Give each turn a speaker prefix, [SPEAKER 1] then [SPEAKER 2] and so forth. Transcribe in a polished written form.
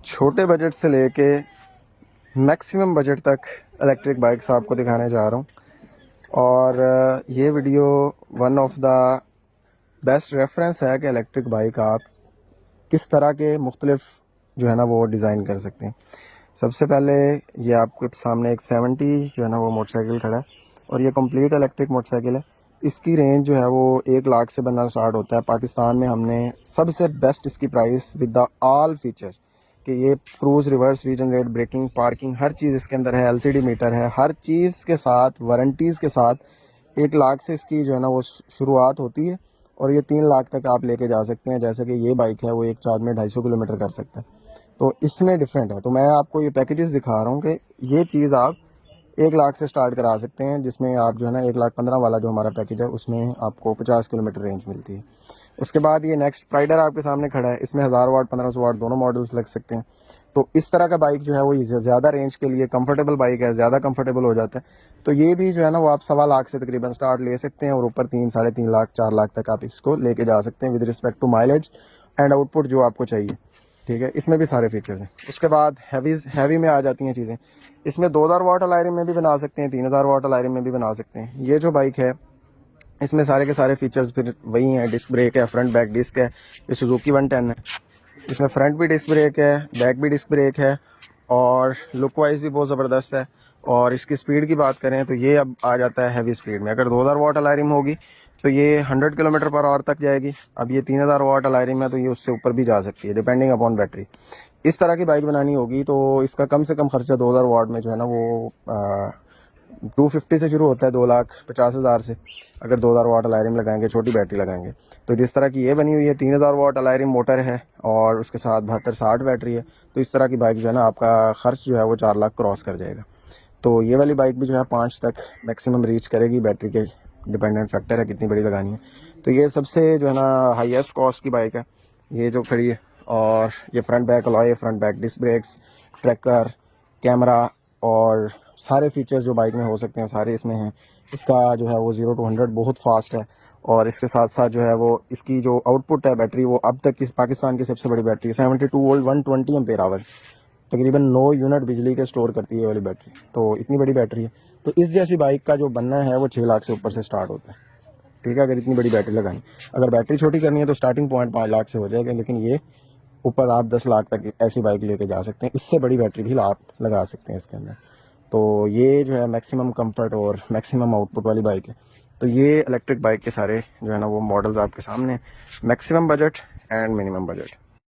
[SPEAKER 1] छोटे बजट से लेके मैक्सिमम बजट तक इलेक्ट्रिक बाइक्स आपको दिखाने जा रहा हूँ। और ये video one of the best reference है कि इलेक्ट्रिक बाइक आप किस तरह के मुख्तलिफ जो है ना वो डिज़ाइन कर सकते हैं। सबसे पहले ये आपके सामने एक 70 जो है ना वो मोटरसाइकिल खड़ा है और ये कंप्लीट इलेक्ट्रिक मोटरसाइकिल है। इसकी रेंज जो है वो 1 लाख से बनना स्टार्ट होता है। पाकिस्तान में हमने सबसे बेस्ट इसकी price with the all feature कि ये cruise, reverse, regenerate, braking, parking हर चीज़ इसके अंदर है। एलसीडी मीटर है, हर चीज़ के साथ वारंटीज़ के साथ 1 लाख से इसकी जो है ना वो शुरुआत होती है और ये 3 लाख तक आप लेके जा सकते हैं। जैसे कि ये बाइक है वो एक चार्ज में 250 किलोमीटर कर सकता है, तो इसमें डिफरेंट है। तो मैं आपको ये पैकेजेस दिखा रहा हूँ कि ये चीज़ आप 1 लाख से स्टार्ट करा सकते हैं, जिसमें आप जो है ना 1,15,000 वाला जो हमारा पैकेज है उसमें आपको 50 किलोमीटर रेंज मिलती है। उसके बाद ये नेक्स्ट प्राइडर आपके सामने खड़ा है, इसमें 1000 वाट 1500 वाट दोनों मॉडल्स लग सकते हैं। तो इस तरह का बाइक जो है वो ज़्यादा रेंज के लिए कंफर्टेबल बाइक है, ज़्यादा कंफर्टेबल हो जाता है। तो ये भी जो है ना वो आप 1.25 लाख से तकरीबन स्टार्ट ले सकते हैं और ऊपर 3, 3.5 लाख 4 लाख तक आप इसको लेके जा सकते हैं with respect to mileage and output जो आपको चाहिए। ठीक है, इसमें भी सारे फीचर्स हैं। उसके बाद हैवी में आ जाती हैं चीज़ें। इसमें 2000 वाट अलायरिंग में भी बना सकते हैं, 3000 वाट अलायरिंग में भी बना सकते हैं। ये जो बाइक है इसमें सारे के सारे फीचर्स फिर वही हैं। डिस्क ब्रेक है, फ्रंट बैक डिस्क है, ये सुजुकी 110 है। इसमें फ्रंट भी डिस्क ब्रेक है, बैक भी डिस्क ब्रेक है और लुक वाइज भी बहुत ज़बरदस्त है। और इसकी स्पीड की बात करें तो ये अब आ जाता है हैवी स्पीड में। अगर 2000 वाट अलायरिंग होगी तो ये 100 किलोमीटर पर आवर तक जाएगी। अब ये 3000 वाट अलायरिंग है तो ये उससे ऊपर भी जा सकती है डिपेंडिंग अपॉन बैटरी। इस तरह की बाइक बनानी होगी तो इसका कम से कम खर्चा 2000 वाट में जो है ना वो 250 से शुरू होता है, 2,50,000 से। अगर 2000 वाट अलायरिंग लगाएंगे, छोटी बैटरी लगाएंगे तो जिस तरह की ये बनी हुई है 3000 वाट अलायरिंग मोटर है और उसके साथ 72-60 बैटरी है, तो इस तरह की बाइक जो है ना आपका खर्च जो है वो 4 लाख क्रॉस कर जाएगा। तो ये वाली बाइक भी जो है 5 तक मैक्सिमम रीच करेगी। बैटरी के डिपेंडेंट फैक्टर है कितनी बड़ी लगानी है। तो ये सबसे जो है ना हाईएस्ट कॉस्ट की बाइक है ये जो खड़ी है। और ये front back alloy, front back disc brakes, tracker, camera और सारे फीचर्स जो बाइक में हो सकते हैं सारे इसमें हैं। इसका जो है वो 0 to 100 बहुत फास्ट है और इसके साथ साथ जो है वो इसकी जो आउटपुट है बैटरी वो अब तक इस पाकिस्तान की सबसे बड़ी बैटरी 72 वोल्ट 120 एम्पेयर आवर, तकरीबन 9 यूनिट बिजली के स्टोर करती है ये वाली बैटरी। तो इतनी बड़ी बैटरी है। तो इस जैसी बाइक का जो बनना है वो 6 लाख से ऊपर से स्टार्ट होता है। ठीक है, अगर इतनी बड़ी बैटरी लगानी। अगर बैटरी छोटी करनी है तो स्टार्टिंग पॉइंट 5 लाख से हो जाएगा, लेकिन ये ऊपर आप 10 लाख तक ऐसी बाइक लेके जा सकते हैं। इससे बड़ी बैटरी भी आप लगा सकते हैं इसके अंदर। तो ये जो है मैक्सिमम कंफर्ट और मैक्सिमम आउटपुट वाली बाइक है। तो ये इलेक्ट्रिक बाइक के सारे जो है ना वो मॉडल्स आपके सामने, maximum budget and minimum budget.